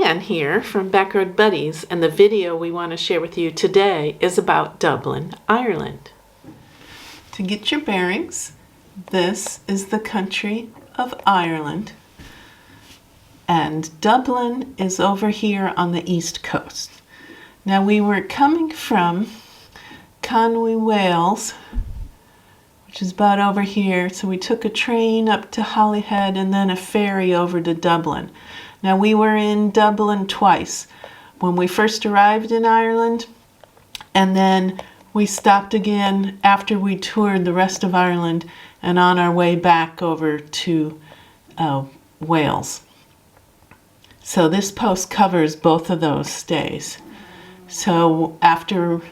Diane here from Backroad Buddies, and the video we want to share with you today is about Dublin, Ireland. To get your bearings, this is the country of Ireland, and Dublin is over here on the east coast. Now we were coming from Conwy, Wales, which is about over here, so we took a train up to Holyhead and then a ferry over to Dublin. Now we were in Dublin twice. When we first arrived in Ireland, and then we stopped again after we toured the rest of Ireland and on our way back over to Wales. So this post covers both of those stays. So after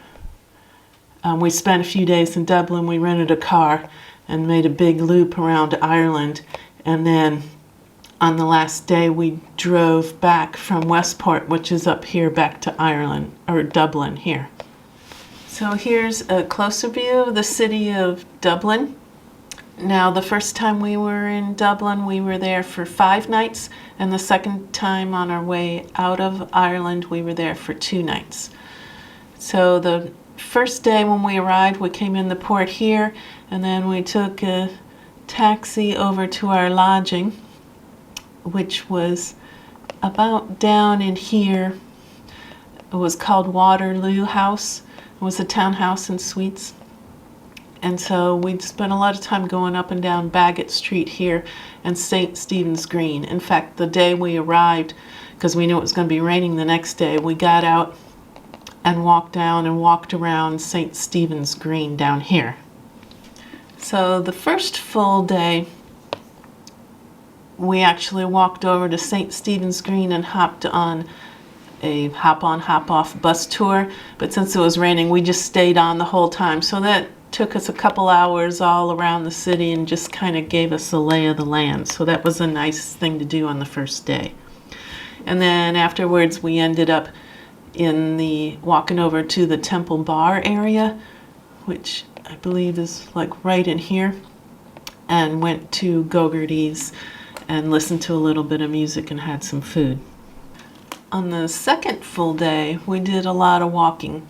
we spent a few days in Dublin, we rented a car and made a big loop around Ireland, and then on the last day we drove back from Westport, which is up here, back to Ireland, or Dublin here. So here's a closer view of the city of Dublin. Now the first time we were in Dublin, we were there for 5 nights, and the second time on our way out of Ireland, we were there for 2 nights. So the first day when we arrived, we came in the port here, and then we took a taxi over to our lodging, which was about down in here. It was called Waterloo House. It was a townhouse and suites. And so we'd spent a lot of time going up and down Baggot Street here and St. Stephen's Green. In fact, the day we arrived, because we knew it was going to be raining the next day, we got out and walked down and walked around St. Stephen's Green down here. So the first full day, we actually walked over to St. Stephen's Green and hopped on a hop-on, hop-off bus tour. But since it was raining, we just stayed on the whole time. So that took us a couple hours all around the city and just kind of gave us a lay of the land. So that was a nice thing to do on the first day. And then afterwards, we ended up walking over to the Temple Bar area, which I believe is like right in here, and went to Gogarty's and listened to a little bit of music and had some food. On the second full day, we did a lot of walking.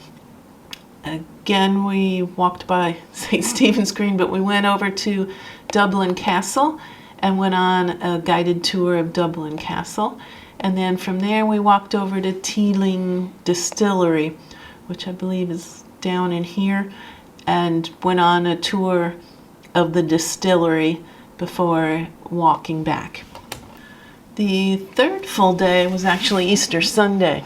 Again, we walked by St. Stephen's Green, but we went over to Dublin Castle and went on a guided tour of Dublin Castle. And then from there we walked over to Teeling Distillery, which I believe is down in here, and went on a tour of the distillery before walking back. The third full day was actually Easter Sunday.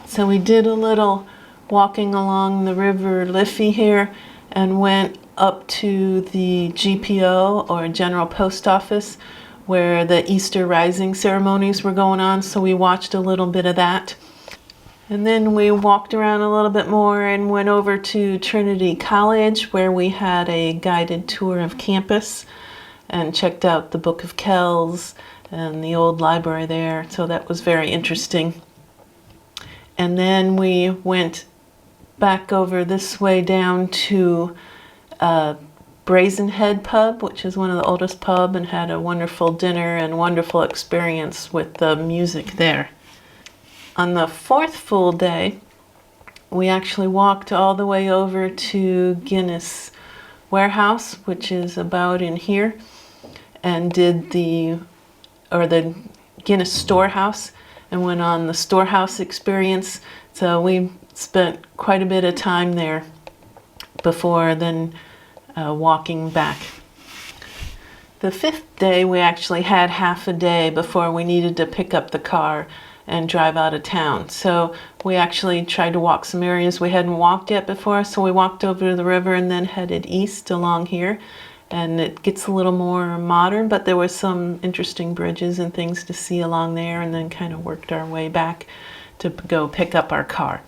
So we did a little walking along the River Liffey here and went up to the GPO, or General Post Office, where the Easter Rising ceremonies were going on, so we watched a little bit of that. And then we walked around a little bit more and went over to Trinity College, where we had a guided tour of campus and checked out the Book of Kells and the old library there, so that was very interesting. And then we went back over this way down to Brazen Head Pub, which is one of the oldest pub, and had a wonderful dinner and wonderful experience with the music there. On the fourth full day, we actually walked all the way over to Guinness Warehouse, which is about in here, and did the Guinness Storehouse, and went on the storehouse experience. So we spent quite a bit of time there before then walking back. The fifth day, we actually had half a day before we needed to pick up the car and drive out of town. So we actually tried to walk some areas we hadn't walked yet before. So we walked over to the river and then headed east along here. And it gets a little more modern, but there was some interesting bridges and things to see along there, and then kind of worked our way back to go pick up our car.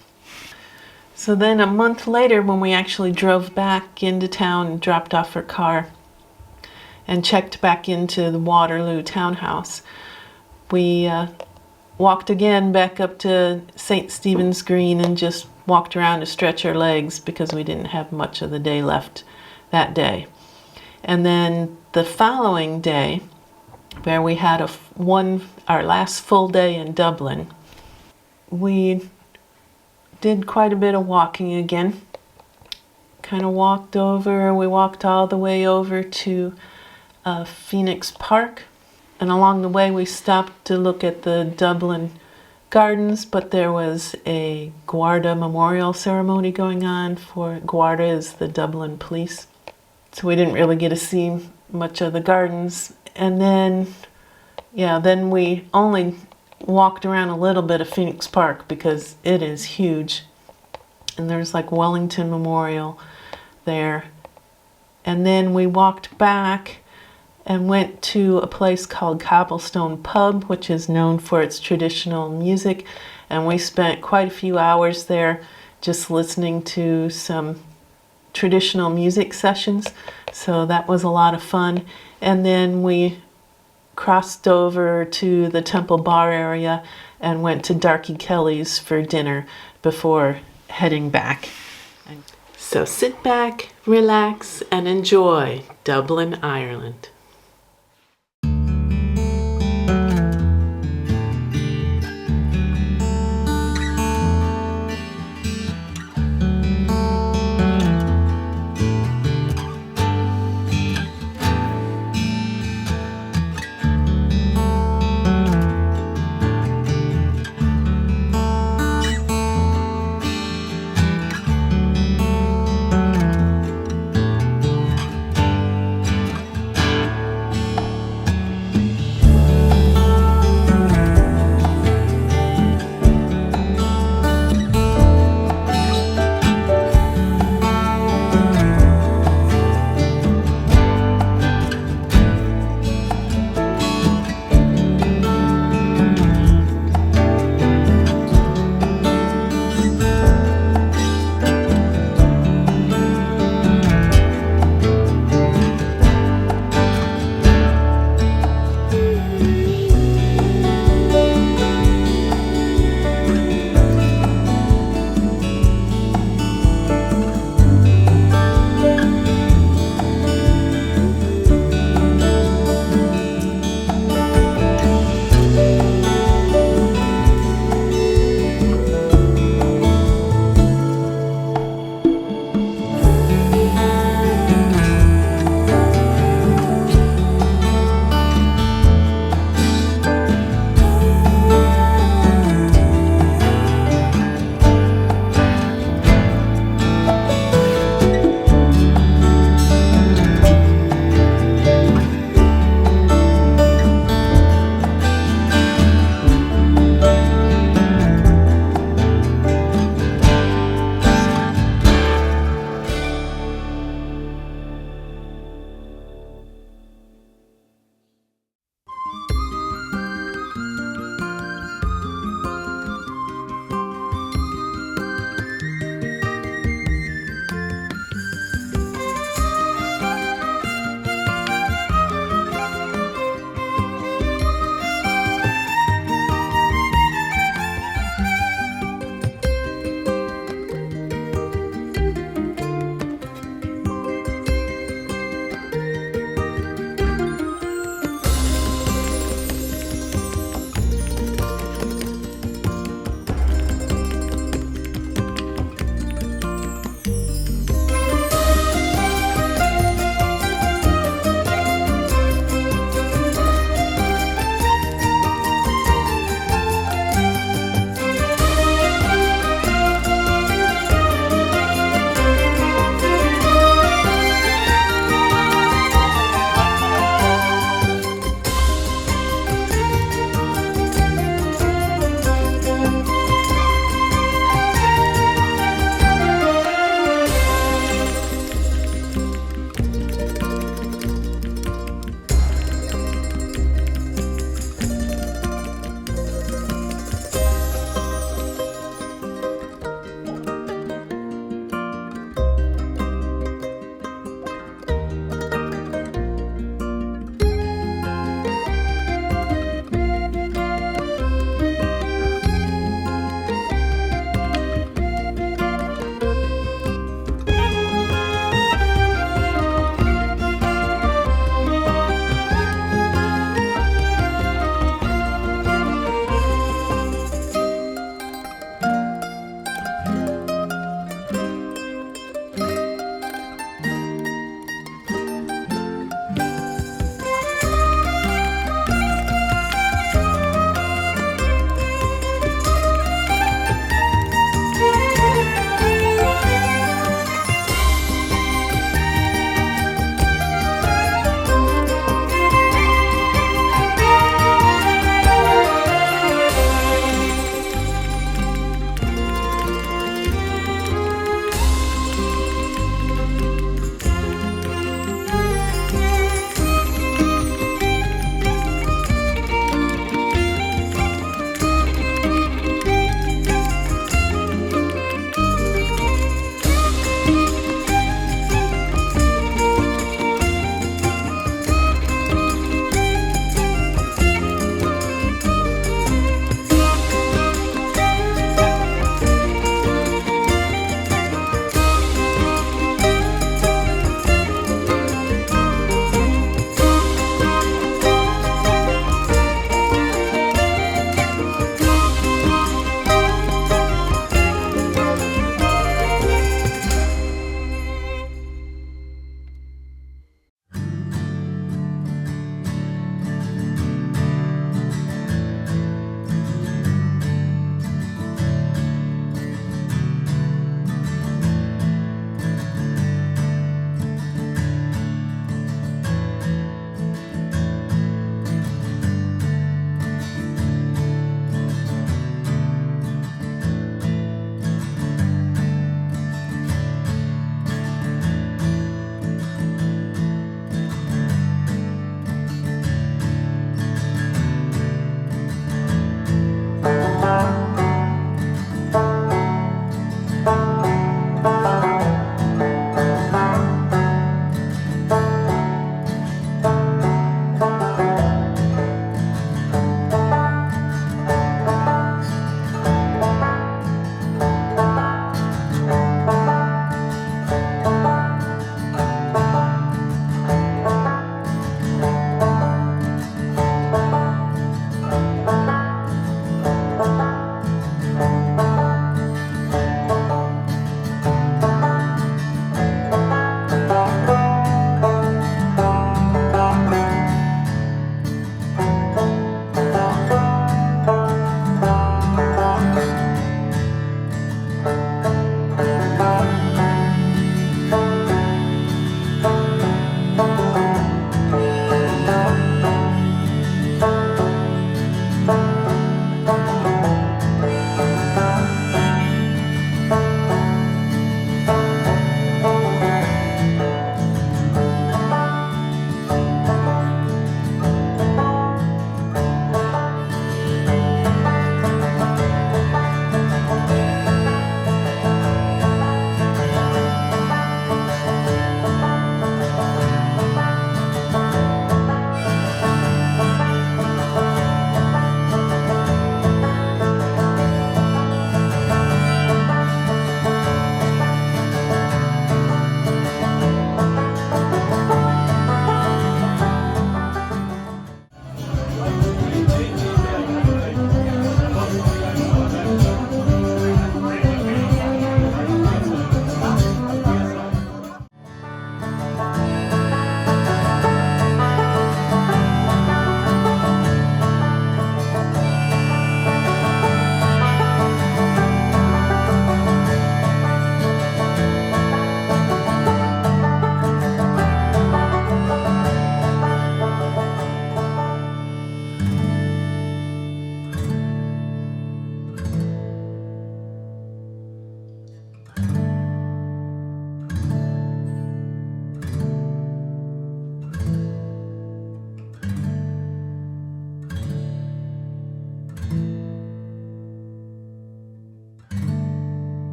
So then a month later, when we actually drove back into town and dropped off our car and checked back into the Waterloo townhouse, we walked again back up to St. Stephen's Green and just walked around to stretch our legs because we didn't have much of the day left that day. And then the following day, where we had our last full day in Dublin. We did quite a bit of walking again. Kind of we walked all the way over to Phoenix Park, and along the way we stopped to look at the Dublin Gardens, but there was a Garda memorial ceremony going on. Garda is the Dublin police, so we didn't really get to see much of the gardens. And then we only walked around a little bit of Phoenix Park because it is huge, and there's like Wellington Memorial there. And then we walked back and went to a place called Cobblestone Pub, which is known for its traditional music, and we spent quite a few hours there just listening to some traditional music sessions, so that was a lot of fun. And then we crossed over to the Temple Bar area and went to Darky Kelly's for dinner before heading back. So sit back, relax, and enjoy Dublin, Ireland.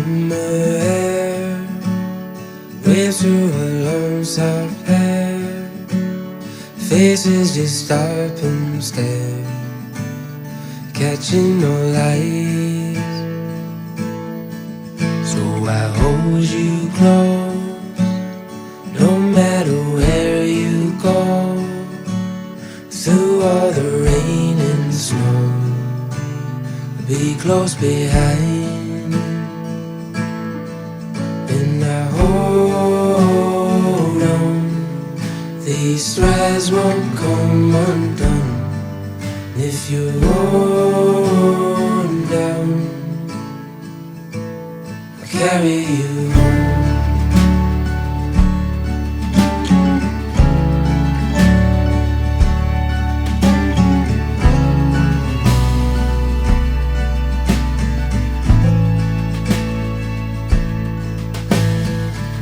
Summer air waves through her long soft hair. Faces just stop and stare, catching no light. So I hold you close, no matter where you go. Through all the rain and snow, I'll be close behind. And I hold on, these threads won't come undone. If you're worn down, I'll carry you home.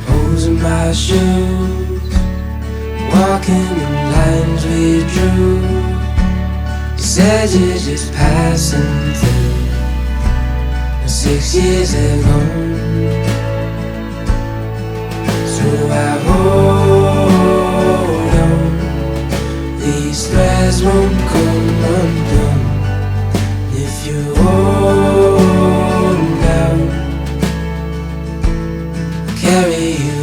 Holes in my shoes, walking in lines we drew. You said you're just passing through, and 6 years have gone. So I hold on, these threads won't come undone. If you hold down, I'll carry you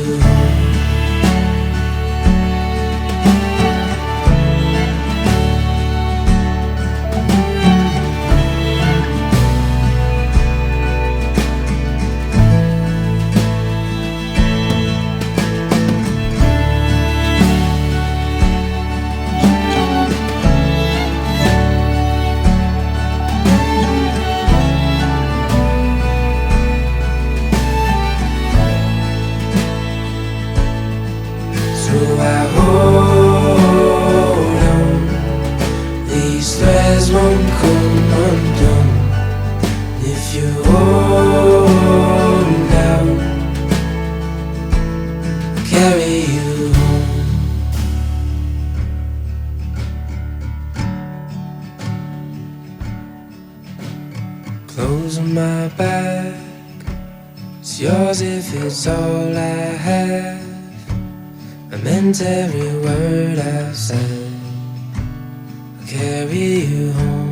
home. Clothes on my back, it's yours if it's all I have. I meant every word I said, I'll carry you home.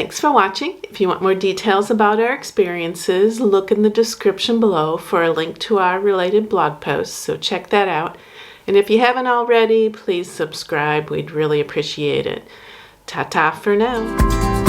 Thanks for watching. If you want more details about our experiences, look in the description below for a link to our related blog posts, so check that out. And if you haven't already, please subscribe. We'd really appreciate it. Ta-ta for now.